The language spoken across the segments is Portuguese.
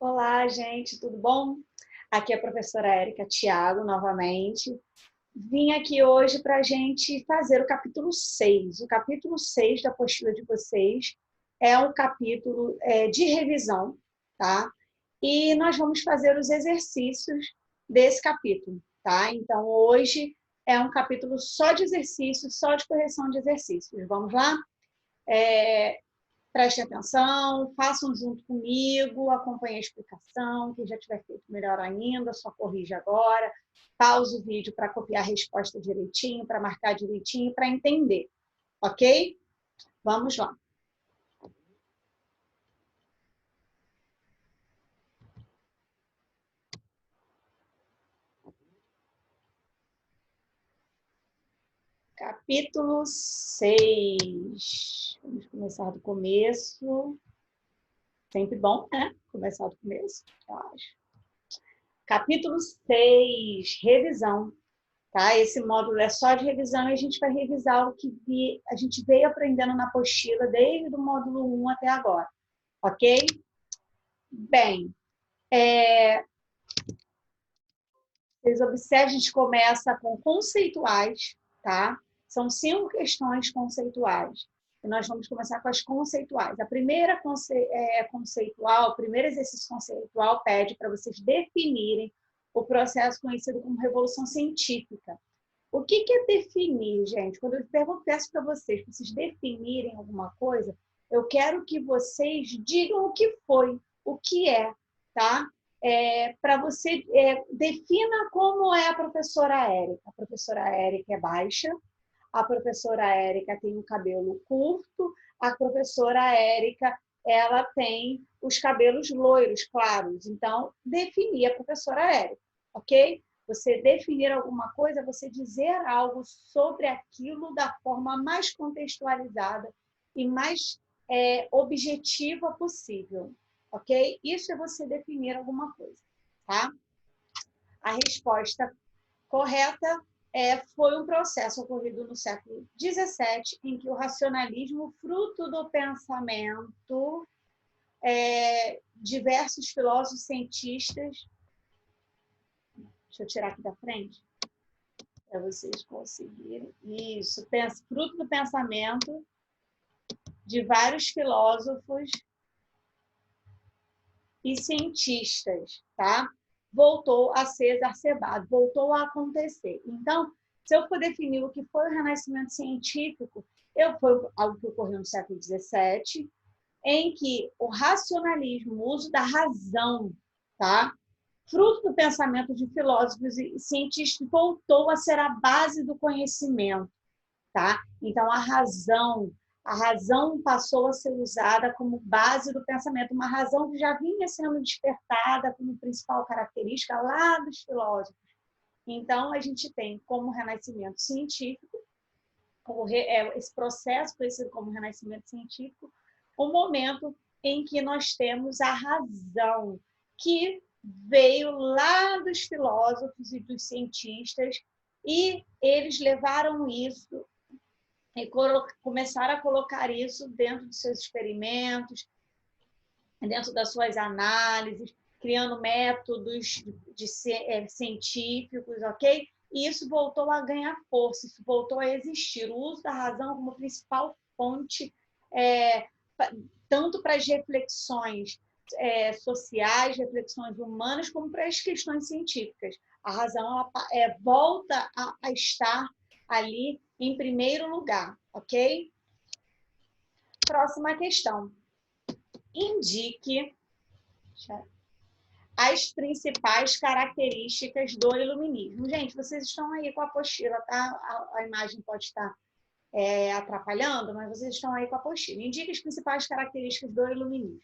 Olá, gente, tudo bom? Aqui é a professora Érica Thiago, novamente. Vim aqui hoje para a gente fazer o capítulo 6. O capítulo 6 da apostila de vocês é um capítulo de revisão, tá? E nós vamos fazer os exercícios desse capítulo, tá? Então, hoje é um capítulo só de exercícios, só de correção de exercícios. Vamos lá? Prestem atenção, façam junto comigo, acompanhem a explicação. Quem já tiver feito melhor ainda, só corrige agora. Pausa o vídeo para copiar a resposta direitinho, para marcar direitinho, para entender. Ok? Vamos lá. Capítulo 6. Vamos começar do começo. Sempre bom, né? Começar do começo, eu acho. Capítulo 6, revisão. Tá? Esse módulo é só de revisão e a gente vai revisar o que a gente veio aprendendo na apostila desde o módulo 1 até agora. Ok? Bem, vocês observam, a gente começa com conceituais, tá? São 5 questões conceituais. E nós vamos começar com as conceituais. A primeira conceitual, o primeiro exercício conceitual pede para vocês definirem o processo conhecido como revolução científica. O que é definir, gente? Quando eu peço para vocês definirem alguma coisa, eu quero que vocês digam o que foi, o que é, tá? Para você, defina como é a professora Érica. A professora Érica é baixa, a professora Érica tem o cabelo curto, a professora Érica ela tem os cabelos loiros, claros. Então, definir a professora Érica, ok? Você definir alguma coisa, você dizer algo sobre aquilo da forma mais contextualizada e mais objetiva possível, ok? Isso é você definir alguma coisa, tá? A resposta correta foi um processo ocorrido no século XVII, em que o racionalismo, fruto do pensamento, diversos filósofos cientistas. Deixa eu tirar aqui da frente, para vocês conseguirem. Isso, fruto do pensamento de vários filósofos e cientistas, tá? Voltou a ser exacerbado, voltou a acontecer. Então, se eu for definir o que foi o Renascimento científico, foi algo que ocorreu no século XVII, em que o racionalismo, o uso da razão, tá? Fruto do pensamento de filósofos e cientistas, voltou a ser a base do conhecimento, tá? Então, a razão passou a ser usada como base do pensamento, uma razão que já vinha sendo despertada como principal característica lá dos filósofos. Então, a gente tem como renascimento científico, esse processo conhecido como renascimento científico, um momento em que nós temos a razão, que veio lá dos filósofos e dos cientistas, e eles levaram isso e começaram a colocar isso dentro dos seus experimentos, dentro das suas análises, criando métodos científicos, ok? E isso voltou a ganhar força, isso voltou a existir. O uso da razão como principal fonte, tanto para as reflexões sociais, reflexões humanas, como para as questões científicas. A razão volta a estar ali em primeiro lugar, ok? Próxima questão. Indique as principais características do iluminismo. Gente, vocês estão aí com a apostila, tá? A imagem pode estar atrapalhando, mas vocês estão aí com a apostila. Indique as principais características do iluminismo.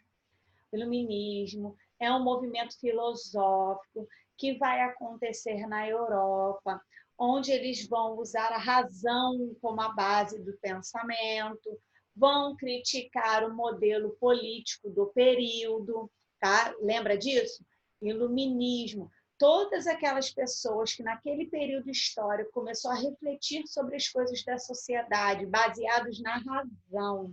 O iluminismo é um movimento filosófico que vai acontecer na Europa, onde eles vão usar a razão como a base do pensamento, vão criticar o modelo político do período, tá? Lembra disso? Iluminismo. Todas aquelas pessoas que naquele período histórico começou a refletir sobre as coisas da sociedade, baseados na razão,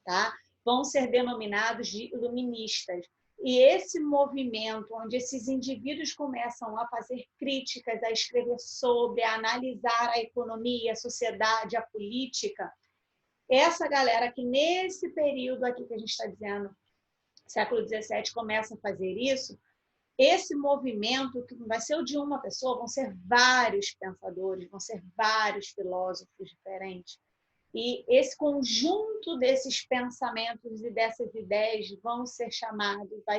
tá? Vão ser denominados de iluministas. E esse movimento, onde esses indivíduos começam a fazer críticas, a escrever sobre, a analisar a economia, a sociedade, a política, essa galera que nesse período aqui que a gente está dizendo, século XVII, começa a fazer isso, esse movimento, que não vai ser o de uma pessoa, vão ser vários pensadores, vão ser vários filósofos diferentes. E esse conjunto desses pensamentos e dessas ideias vai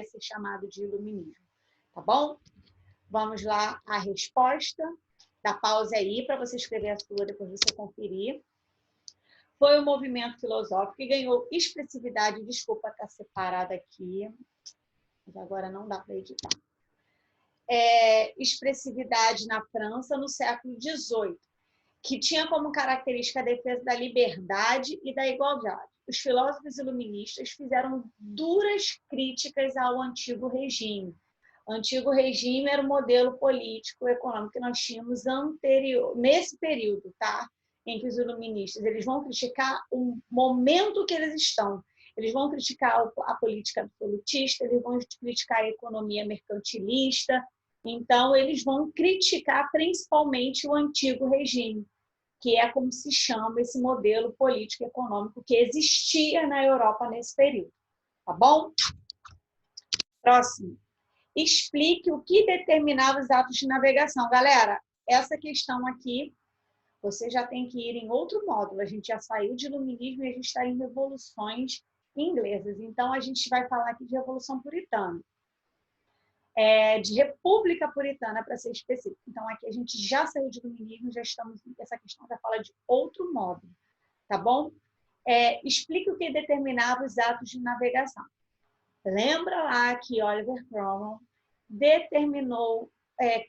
ser chamado de iluminismo. Tá bom? Vamos lá, a resposta. Dá pausa aí para você escrever a sua, depois você conferir. Foi um movimento filosófico que ganhou expressividade. Desculpa estar separada aqui, mas agora não dá para editar. Expressividade na França no século XVIII, que tinha como característica a defesa da liberdade e da igualdade. Os filósofos iluministas fizeram duras críticas ao antigo regime. O antigo regime era o modelo político econômico que nós tínhamos anterior, nesse período, tá? Em que os iluministas eles vão criticar o momento que eles estão. Eles vão criticar a política absolutista, eles vão criticar a economia mercantilista. Então, eles vão criticar principalmente o antigo regime, que é como se chama esse modelo político econômico que existia na Europa nesse período. Tá bom? Próximo. Explique o que determinava os atos de navegação. Galera, essa questão aqui, você já tem que ir em outro módulo. A gente já saiu de iluminismo e a gente está em revoluções inglesas. Então, a gente vai falar aqui de Revolução Puritana. De República Puritana, para ser específico. Então, aqui a gente já saiu de iluminismo, já estamos... Essa questão já fala de outro módulo. Tá bom? Explique o que determinava os atos de navegação. Lembra lá que Oliver Cromwell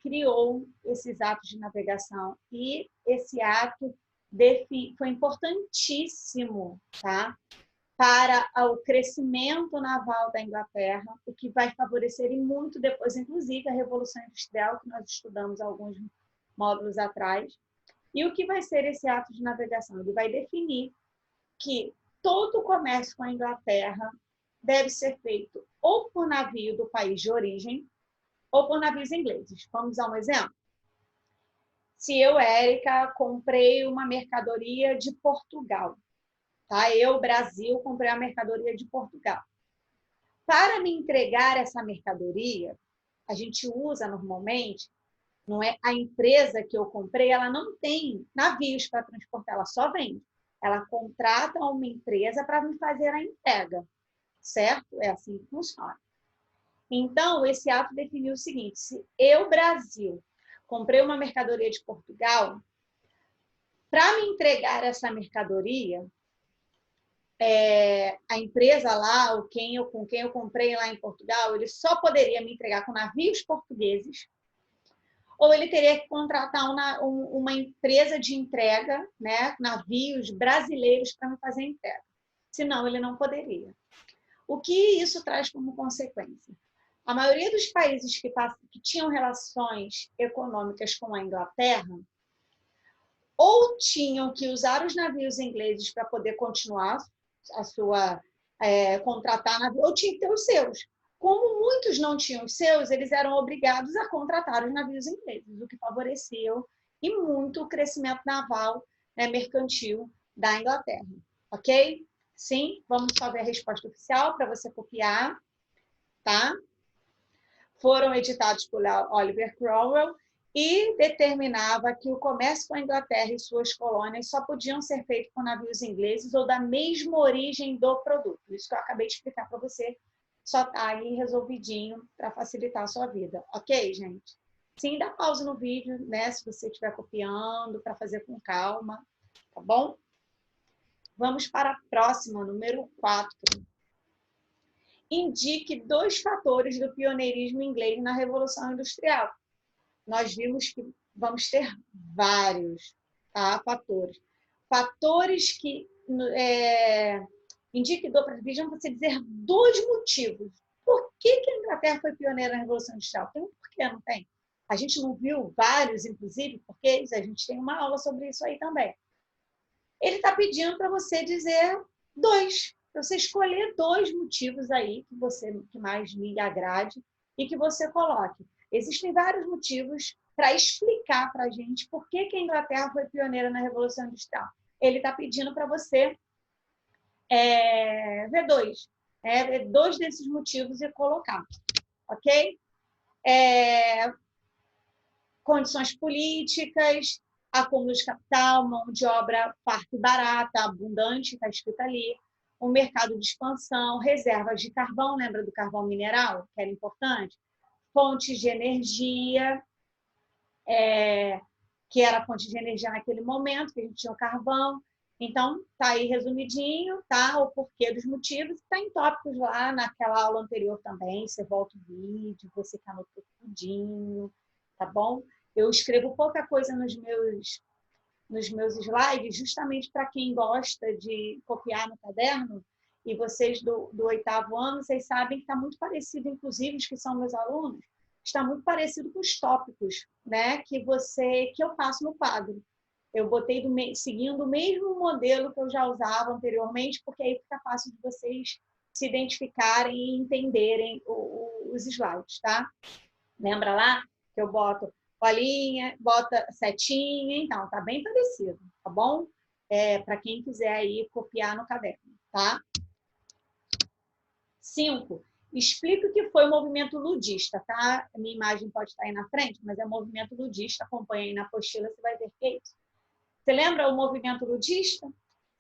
criou esses atos de navegação e esse ato foi importantíssimo, tá? Para o crescimento naval da Inglaterra, o que vai favorecer e muito depois, inclusive, a Revolução Industrial, que nós estudamos alguns módulos atrás. E o que vai ser esse ato de navegação? Ele vai definir que todo o comércio com a Inglaterra deve ser feito ou por navio do país de origem ou por navios ingleses. Vamos dar um exemplo? Se eu, Érica, comprei uma mercadoria de Portugal, tá? Eu, Brasil, comprei a mercadoria de Portugal. Para me entregar essa mercadoria, a gente usa normalmente, não é a empresa que eu comprei, ela não tem navios para transportar, ela só vende. Ela contrata uma empresa para me fazer a entrega, certo? É assim que funciona. Então, esse ato definiu o seguinte: se eu, Brasil, comprei uma mercadoria de Portugal, para me entregar essa mercadoria, a empresa lá, com quem eu comprei lá em Portugal, ele só poderia me entregar com navios portugueses, ou ele teria que contratar uma empresa de entrega, né, navios brasileiros para me fazer a entrega. Senão, ele não poderia. O que isso traz como consequência? A maioria dos países que tinham relações econômicas com a Inglaterra ou tinham que usar os navios ingleses para poder continuar a sua contratar navio, ou tinha que ter os seus. Como muitos não tinham os seus, eles eram obrigados a contratar os navios ingleses, o que favoreceu e muito o crescimento naval, né, mercantil da Inglaterra. Ok? Sim? Vamos só ver a resposta oficial para você copiar. Tá? Foram editados por Oliver Cromwell e determinava que o comércio com a Inglaterra e suas colônias só podiam ser feitos por navios ingleses ou da mesma origem do produto. Isso que eu acabei de explicar para você, só está aí resolvidinho para facilitar a sua vida. Ok, gente? Sim, dá pausa no vídeo, né? Se você estiver copiando, para fazer com calma, tá bom? Vamos para a próxima, número 4. Indique 2 fatores do pioneirismo inglês na Revolução Industrial. Nós vimos que vamos ter vários, tá, fatores. Fatores que indique vejam você dizer 2 motivos. Por que a Inglaterra foi pioneira na Revolução Industrial? Tem um porquê, não tem? A gente não viu vários, inclusive, porque a gente tem uma aula sobre isso aí também. Ele está pedindo para você dizer 2. para você escolher 2 motivos aí que mais lhe agrade e que você coloque. Existem vários motivos para explicar para a gente por que a Inglaterra foi pioneira na Revolução Industrial. Ele está pedindo para você ver 2 desses motivos e colocar, ok? Condições políticas, acúmulo de capital, mão de obra farta e barata, abundante, está escrito ali, um mercado de expansão, reservas de carvão, lembra do carvão mineral, que era importante? Fontes de energia, que era a fonte de energia naquele momento, que a gente tinha o carvão. Então, está aí resumidinho, tá? O porquê dos motivos, está em tópicos lá naquela aula anterior também, você volta o vídeo, você que anotou tudinho, tá bom? Eu escrevo pouca coisa nos meus slides, justamente para quem gosta de copiar no caderno, e vocês do 8º ano, vocês sabem que está muito parecido, inclusive os que são meus alunos, está muito parecido com os tópicos, né, que eu faço no quadro. Eu botei seguindo o mesmo modelo que eu já usava anteriormente, porque aí fica fácil de vocês se identificarem e entenderem os slides, tá? Lembra lá que eu boto bolinha, bota setinha, então, tá bem parecido, tá bom? Para quem quiser aí copiar no caderno, tá? 5. Explica o que foi o movimento ludista, tá? A minha imagem pode estar aí na frente, mas é o movimento ludista, acompanha aí na apostila, você vai ver que é isso. Você lembra o movimento ludista?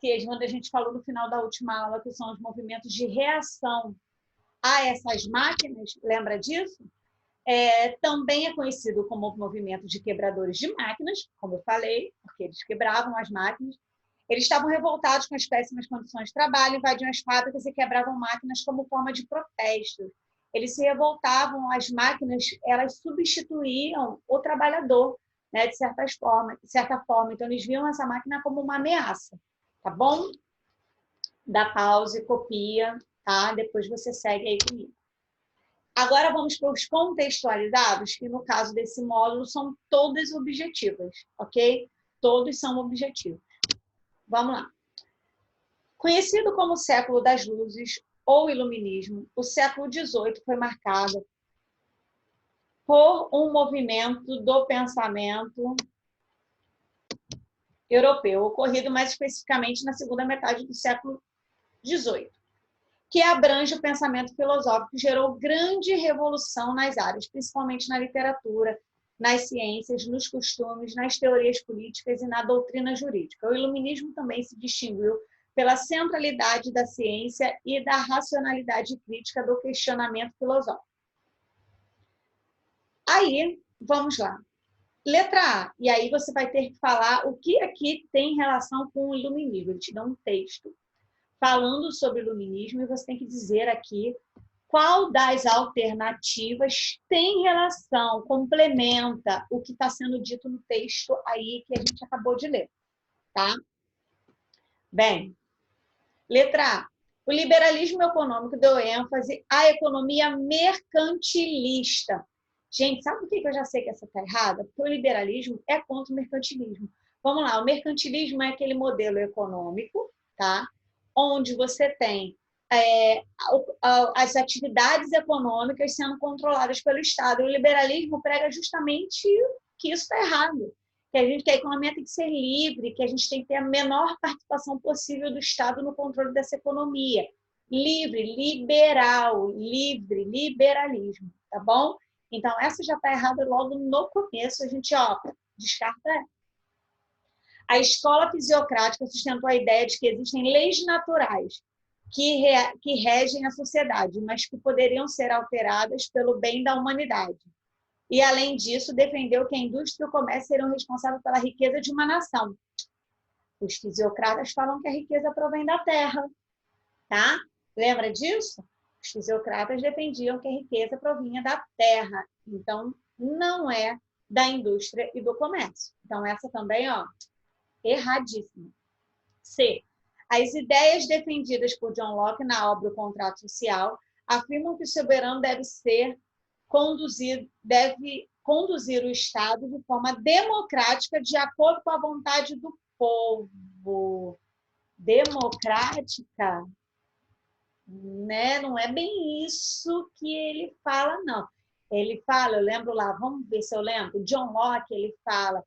Que é onde a gente falou no final da última aula, que são os movimentos de reação a essas máquinas, lembra disso? Também é conhecido como movimento de quebradores de máquinas, como eu falei, porque eles quebravam as máquinas. Eles estavam revoltados com as péssimas condições de trabalho, invadiam as fábricas e quebravam máquinas como forma de protesto. Eles se revoltavam, as máquinas, elas substituíam o trabalhador, né, de certa forma. Então, eles viam essa máquina como uma ameaça, tá bom? Dá pause, copia, tá? Depois você segue aí comigo. Agora vamos para os contextualizados, que no caso desse módulo são todas objetivas, ok? Todos são objetivos. Vamos lá. Conhecido como século das luzes ou iluminismo, o século XVIII foi marcado por um movimento do pensamento europeu, ocorrido mais especificamente na segunda metade do século XVIII, que abrange o pensamento filosófico, que gerou grande revolução nas áreas, principalmente na literatura, nas ciências, nos costumes, nas teorias políticas e na doutrina jurídica. O iluminismo também se distinguiu pela centralidade da ciência e da racionalidade crítica do questionamento filosófico. Aí, vamos lá. Letra A, e aí você vai ter que falar o que aqui tem relação com o iluminismo. Ele te dá um texto falando sobre o iluminismo e você tem que dizer aqui qual das alternativas tem relação, complementa o que está sendo dito no texto aí que a gente acabou de ler, tá? Bem, letra A. O liberalismo econômico deu ênfase à economia mercantilista. Gente, sabe por que eu já sei que essa está errada? Porque o liberalismo é contra o mercantilismo. Vamos lá, o mercantilismo é aquele modelo econômico, tá? Onde você tem as atividades econômicas sendo controladas pelo Estado. O liberalismo prega justamente que isso está errado, que a economia tem que ser livre, que a gente tem que ter a menor participação possível do Estado no controle dessa economia. Livre, liberal, livre, liberalismo, tá bom? Então, essa já está errada logo no começo, a gente descarta ela. A escola fisiocrática sustentou a ideia de que existem leis naturais que regem a sociedade, mas que poderiam ser alteradas pelo bem da humanidade. E, além disso, defendeu que a indústria e o comércio seriam responsáveis pela riqueza de uma nação. Os fisiocratas falam que a riqueza provém da terra, tá? Lembra disso? Os fisiocratas defendiam que a riqueza provinha da terra, então não é da indústria e do comércio. Então, essa também, erradíssima. C. As ideias defendidas por John Locke na obra O Contrato Social afirmam que o soberano deve conduzir o Estado de forma democrática, de acordo com a vontade do povo. Democrática? né? Não é bem isso que ele fala, não. Ele fala, eu lembro lá, vamos ver se eu lembro, John Locke, ele fala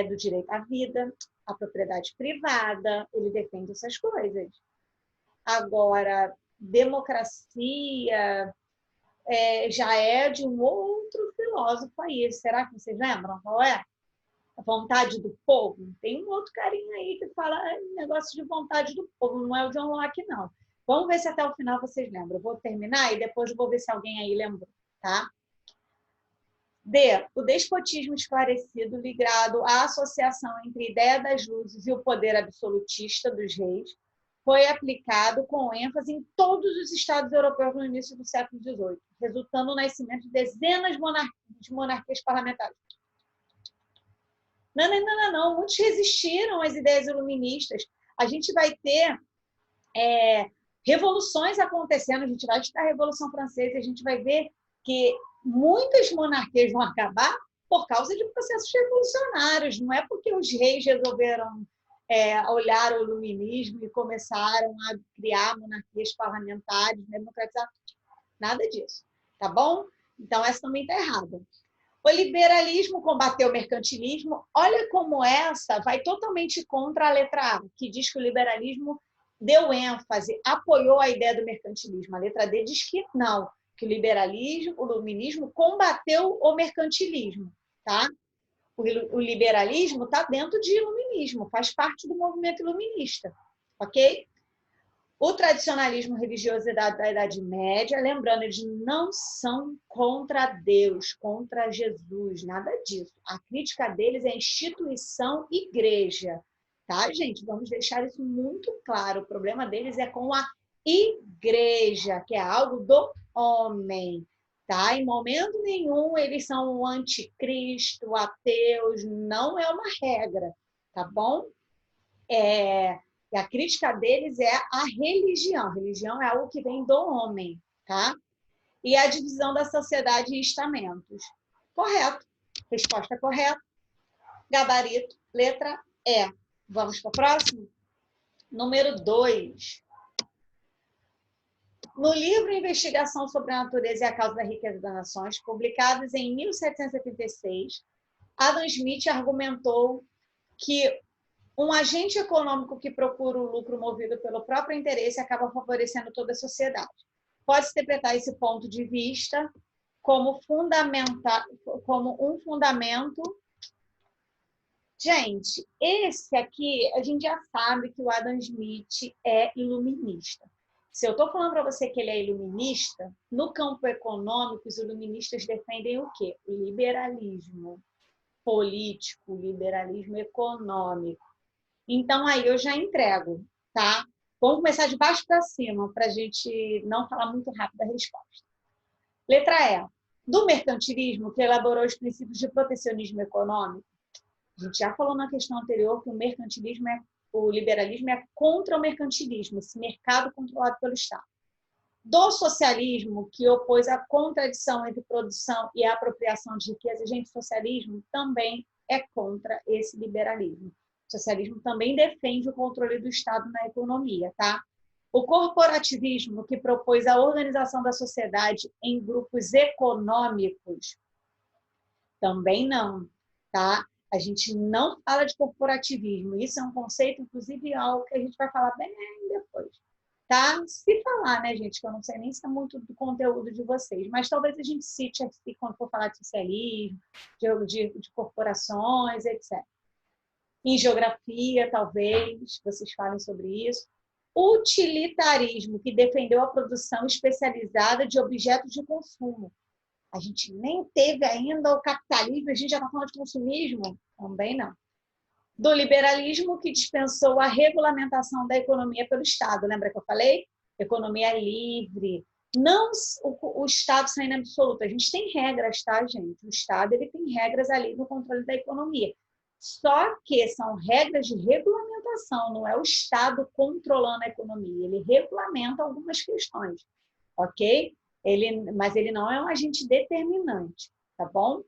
do direito à vida, à propriedade privada, ele defende essas coisas. Agora, democracia já é de um outro filósofo aí. Será que vocês lembram qual é? A vontade do povo. Tem um outro carinha aí que fala negócio de vontade do povo, não é o John Locke, não. Vamos ver se até o final vocês lembram. Eu vou terminar e depois eu vou ver se alguém aí lembrou, tá? D. O despotismo esclarecido ligado à associação entre a ideia das luzes e o poder absolutista dos reis foi aplicado com ênfase em todos os estados europeus no início do século XVIII, resultando no nascimento de dezenas de monarquias parlamentares. Não. Muitos resistiram às ideias iluministas. A gente vai ter revoluções acontecendo, a gente vai estudar a Revolução Francesa, a gente vai ver que muitas monarquias vão acabar por causa de processos revolucionários. Não é porque os reis resolveram olhar o iluminismo e começaram a criar monarquias parlamentares, democratizar. Nada disso, tá bom? Então, essa também está errada. O liberalismo combateu o mercantilismo. Olha como essa vai totalmente contra a letra A, que diz que o liberalismo deu ênfase, apoiou a ideia do mercantilismo. A letra D diz que não, que o iluminismo combateu o mercantilismo, tá? O liberalismo está dentro de iluminismo, faz parte do movimento iluminista, ok? O tradicionalismo religioso da Idade Média, lembrando, eles não são contra Deus, contra Jesus, nada disso. A crítica deles é a instituição igreja, tá, gente? Vamos deixar isso muito claro. O problema deles é com a igreja, que é algo do homem, tá? Em momento nenhum eles são o anticristo, ateus, não é uma regra, tá bom? E a crítica deles é a religião. A religião é algo que vem do homem, tá? E a divisão da sociedade em estamentos. Correto. Resposta correta. Gabarito, letra E. Vamos para o próximo? Número 2. No livro Investigação sobre a Natureza e a Causa da Riqueza das Nações, publicados em 1776, Adam Smith argumentou que um agente econômico que procura o lucro movido pelo próprio interesse acaba favorecendo toda a sociedade. Pode-se interpretar esse ponto de vista como um fundamento. Gente, esse aqui, a gente já sabe que o Adam Smith é iluminista. Se eu estou falando para você que ele é iluminista, no campo econômico, os iluministas defendem o quê? O liberalismo político, o liberalismo econômico. Então, aí eu já entrego, tá? Vamos começar de baixo para cima, para a gente não falar muito rápido a resposta. Letra E. Do mercantilismo, que elaborou os princípios de protecionismo econômico, a gente já falou na questão anterior que o liberalismo é contra o mercantilismo, esse mercado controlado pelo Estado. Do socialismo, que opôs a contradição entre produção e a apropriação de riqueza, gente, socialismo também é contra esse liberalismo. O socialismo também defende o controle do Estado na economia, tá? O corporativismo, que propôs a organização da sociedade em grupos econômicos, também não, tá? A gente não fala de corporativismo. Isso é um conceito, inclusive, algo que a gente vai falar bem depois. Tá? Se falar, né, gente, que eu não sei nem se é muito do conteúdo de vocês, mas talvez a gente cite aqui quando for falar de socialismo, de corporações, etc. Em geografia, talvez, vocês falem sobre isso. Utilitarismo, que defendeu a produção especializada de objetos de consumo. A gente nem teve ainda o capitalismo, a gente já está falando de consumismo? Também não. Do liberalismo, que dispensou a regulamentação da economia pelo Estado. Lembra que eu falei? Economia livre. Não o Estado saindo absoluto. A gente tem regras, tá, gente? O Estado ele tem regras ali no controle da economia. Só que são regras de regulamentação, não é o Estado controlando a economia. Ele regulamenta algumas questões, ok? Mas ele não é um agente determinante, tá bom?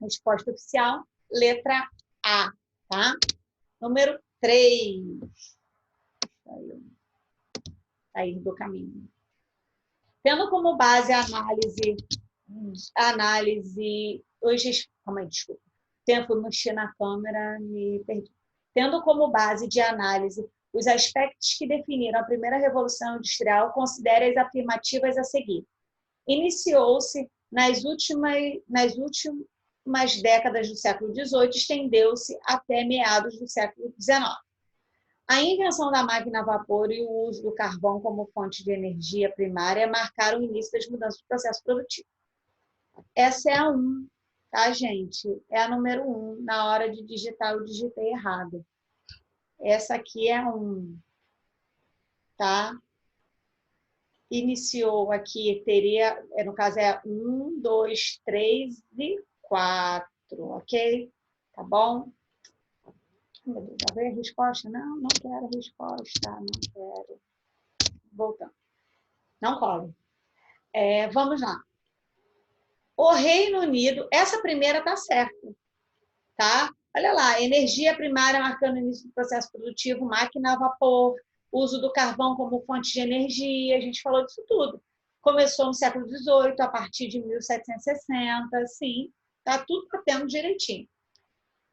Resposta oficial, letra A. Tá? Número 3. Sair do caminho. Tendo como base a hoje, calma aí, desculpa. Tempo mexi na câmera, me perdi. Tendo como base de análise os aspectos que definiram a primeira Revolução Industrial, considere as afirmativas a seguir. Iniciou-se nas últimas décadas do século XVIII, estendeu-se até meados do século XIX. A invenção da máquina a vapor e o uso do carvão como fonte de energia primária marcaram o início das mudanças do processo produtivo. Essa é a 1, tá, gente? É a número 1. Na hora de digitar, eu digitei errado. Essa aqui é 1, tá? Iniciou aqui, teria, no caso é 1, 2, 3 e 4, ok? Tá bom? Meu Deus, já veio a resposta? Não, não quero a resposta, não quero. Voltando. Não cola. Vamos lá. O Reino Unido, essa primeira está certa, tá? Olha lá, energia primária marcando o início do processo produtivo, máquina a vapor, uso do carvão como fonte de energia, a gente falou disso tudo. Começou no século XVIII, a partir de 1760, sim, tá tudo batendo direitinho.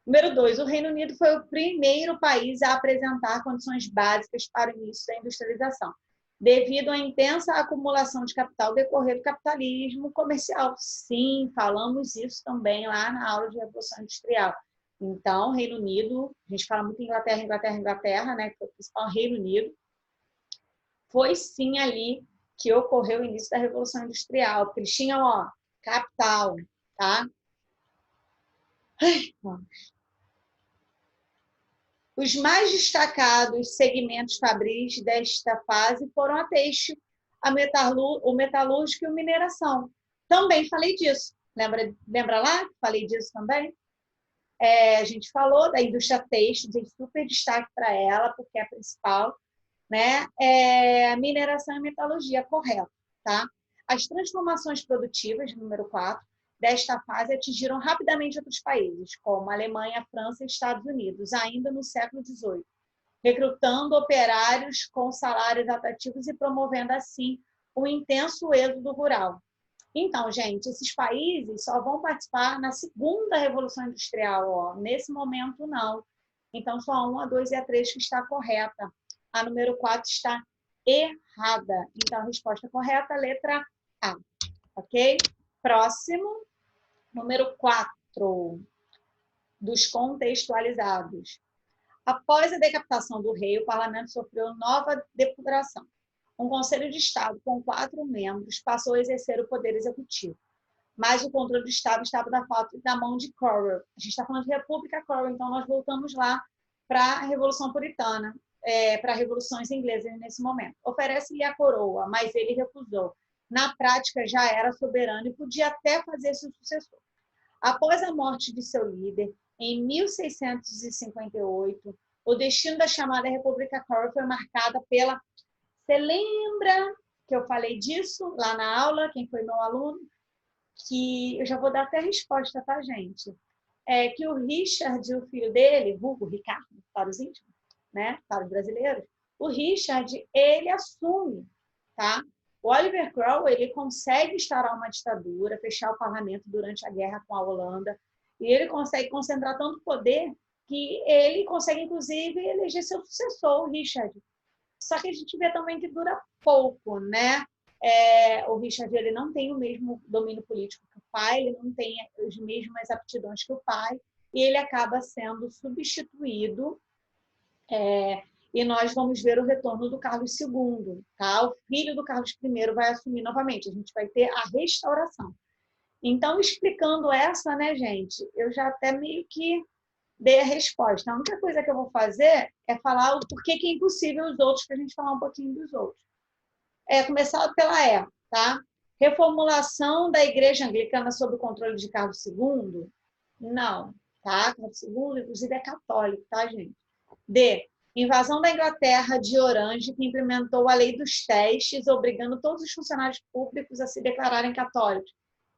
Número 2, o Reino Unido foi o primeiro país a apresentar condições básicas para o início da industrialização, devido à intensa acumulação de capital decorrer do capitalismo comercial. Sim, falamos isso também lá na aula de Revolução Industrial. Então, Reino Unido, a gente fala muito Inglaterra, né, que foi o principal Reino Unido, foi sim ali que ocorreu o início da Revolução Industrial, porque eles tinham, ó, capital, tá? Os mais destacados segmentos fabris desta fase foram a têxtil, o metalúrgico e a mineração. Também falei disso. Lembra lá? Falei disso também. A gente falou da indústria têxtil, dei super destaque para ela, porque é a principal, né? Mineração e metalurgia, correto, tá? As transformações produtivas, número 4, desta fase atingiram rapidamente outros países, como Alemanha, França e Estados Unidos, ainda no século XVIII, recrutando operários com salários atrativos e promovendo, assim, um intenso êxodo rural. Então, gente, esses países só vão participar na segunda Revolução Industrial, ó. Nesse momento, não. Então, só a 1, a 2 e a 3 que está correta. A número 4 está errada. Então, a resposta correta, letra A. Ok? Próximo, número 4, dos contextualizados. Após a decapitação do rei, o parlamento sofreu nova depuração. Um conselho de Estado com 4 membros passou a exercer o poder executivo, mas o controle do Estado estava na mão de Cromwell. A gente está falando de República Cromwell, então nós voltamos lá para a Revolução Puritana, para revoluções inglesas nesse momento. Oferece-lhe a coroa, mas ele recusou. Na prática, já era soberano e podia até fazer seu sucessor. Após a morte de seu líder, em 1658, o destino da chamada República Cromwell foi marcada pela... Você lembra que eu falei disso lá na aula, quem foi meu aluno? Que eu já vou dar até a resposta, tá, gente? Que o Richard, o filho dele, vulgo Ricardo, para os íntimos, né? Para os brasileiros, o Richard, ele assume, tá? O Oliver Cromwell, ele consegue instaurar uma ditadura, fechar o parlamento durante a guerra com a Holanda, e ele consegue concentrar tanto poder que ele consegue, inclusive, eleger seu sucessor, o Richard. Só que a gente vê também que dura pouco, né? O Richard, ele não tem o mesmo domínio político que o pai, ele não tem as mesmas aptidões que o pai, e ele acaba sendo substituído, e nós vamos ver o retorno do Carlos II, tá? O filho do Carlos I vai assumir novamente, a gente vai ter a restauração. Então, explicando essa, né, gente, eu já até meio que dei a resposta. A única coisa que eu vou fazer é falar o porquê que é impossível os outros, para a gente falar um pouquinho dos outros. Começar pela E, tá? Reformulação da Igreja Anglicana sob o controle de Carlos II? Não, tá? Carlos II, inclusive, é católico, tá, gente? D. Invasão da Inglaterra de Orange, que implementou a lei dos testes, obrigando todos os funcionários públicos a se declararem católicos.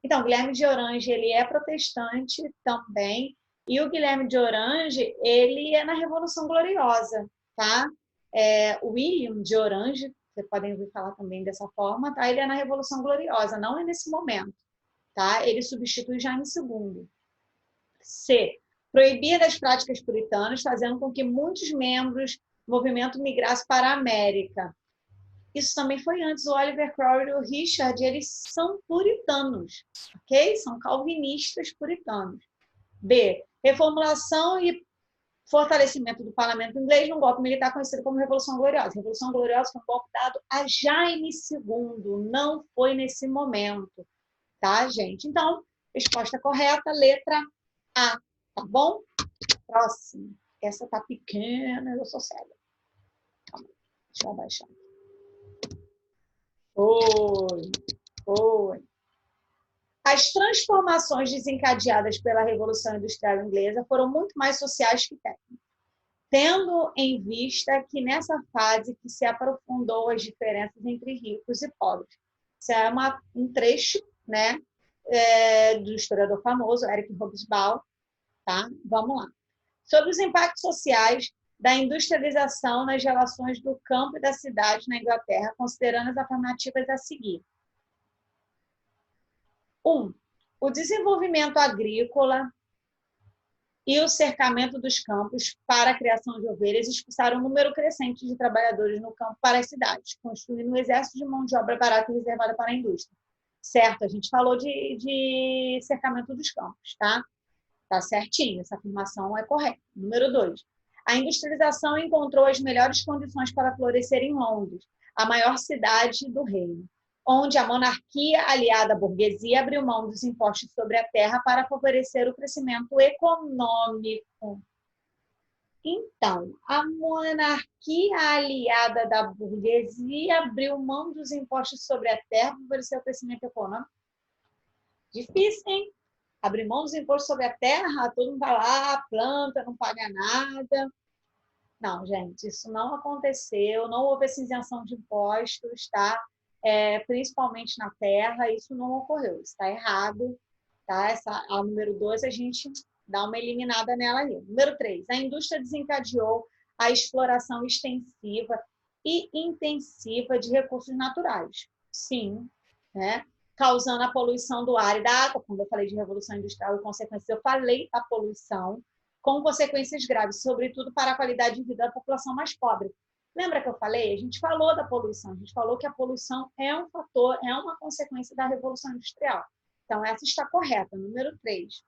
Então, Guilherme de Orange, ele é protestante também, e o Guilherme de Orange, ele é na Revolução Gloriosa, tá? William de Orange vocês podem ouvir falar também dessa forma, tá? Ele é na Revolução Gloriosa, não é nesse momento, tá? Ele substitui Jaime II. C. Proibir as práticas puritanas, fazendo com que muitos membros do movimento migrassem para a América. Isso também foi antes. O Oliver Crowley e o Richard, eles são puritanos, ok? São calvinistas puritanos. B. Reformulação e fortalecimento do parlamento inglês num golpe militar conhecido como Revolução Gloriosa. A Revolução Gloriosa foi um golpe dado a Jaime II, não foi nesse momento, tá, gente? Então, resposta correta, letra A, tá bom? Próximo. Essa tá pequena, eu sou cega. Calma, deixa eu abaixar. Foi. As transformações desencadeadas pela Revolução Industrial Inglesa foram muito mais sociais que técnicas, tendo em vista que nessa fase que se aprofundou as diferenças entre ricos e pobres. Isso é um trecho, né, do historiador famoso, Eric Hobsbawm, tá? Vamos lá. Sobre os impactos sociais da industrialização nas relações do campo e da cidade na Inglaterra, considerando as afirmativas a seguir. 1. O desenvolvimento agrícola e o cercamento dos campos para a criação de ovelhas expulsaram um número crescente de trabalhadores no campo para as cidades, constituindo um exército de mão de obra barata e reservada para a indústria. Certo, a gente falou de cercamento dos campos, tá? Tá certinho, essa afirmação é correta. Número 2. A industrialização encontrou as melhores condições para florescer em Londres, a maior cidade do reino, onde a monarquia aliada à burguesia abriu mão dos impostos sobre a terra para favorecer o crescimento econômico. Então, a monarquia aliada da burguesia abriu mão dos impostos sobre a terra para favorecer o crescimento econômico. Difícil, hein? Abrir mão dos impostos sobre a terra, todo mundo vai lá, planta, não paga nada. Não, gente, isso não aconteceu, não houve essa isenção de impostos, tá? Principalmente na terra, isso não ocorreu, isso está errado, tá? A número 2, a gente dá uma eliminada nela aí. Número 3, a indústria desencadeou a exploração extensiva e intensiva de recursos naturais. Sim, né? Causando a poluição do ar e da água, quando eu falei de revolução industrial e consequências, eu falei da poluição, com consequências graves, sobretudo para a qualidade de vida da população mais pobre. Lembra que eu falei? A gente falou da poluição, a gente falou que a poluição é um fator, é uma consequência da revolução industrial. Então, essa está correta, número 3.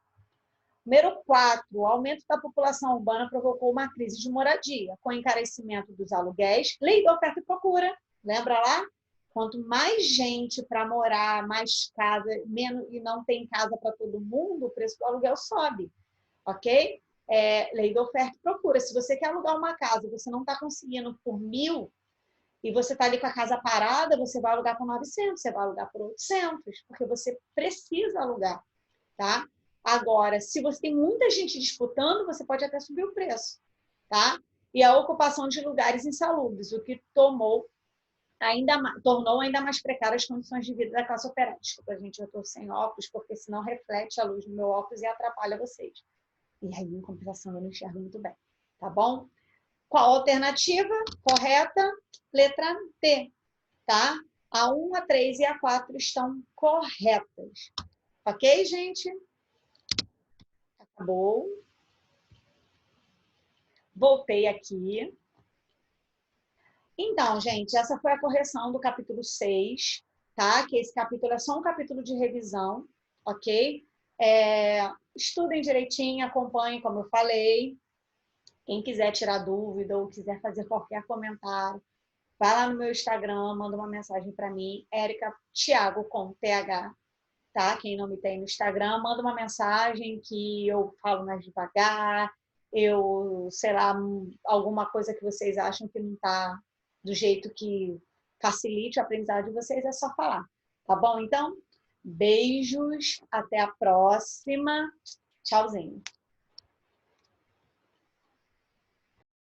Número 4, o aumento da população urbana provocou uma crise de moradia, com encarecimento dos aluguéis, lei da oferta e procura, lembra lá? Quanto mais gente para morar, mais casa, menos, e não tem casa para todo mundo, o preço do aluguel sobe, ok? Lei da oferta e procura. Se você quer alugar uma casa e você não está conseguindo por 1.000 e você está ali com a casa parada, você vai alugar por 900, você vai alugar por 800, porque você precisa alugar, tá? Agora, se você tem muita gente disputando, você pode até subir o preço, tá? E a ocupação de lugares insalubres, o que tornou ainda mais precárias as condições de vida da classe operária. Desculpa, gente, eu estou sem óculos, porque senão reflete a luz no meu óculos e atrapalha vocês. E aí, em compensação, eu não enxergo muito bem, tá bom? Qual a alternativa correta? Letra D, tá? A 1, a 3 e a 4 estão corretas. Ok, gente? Acabou. Voltei aqui. Então, gente, essa foi a correção do capítulo 6, tá? Que esse capítulo é só um capítulo de revisão, ok? Estudem direitinho, acompanhem, como eu falei. Quem quiser tirar dúvida ou quiser fazer qualquer comentário, vai lá no meu Instagram, manda uma mensagem para mim, Érica Thiago com TH, tá? Quem não me tem no Instagram, manda uma mensagem que eu falo mais devagar, sei lá, alguma coisa que vocês acham que não está do jeito que facilite o aprendizado de vocês, é só falar, tá bom? Então, beijos, até a próxima, tchauzinho.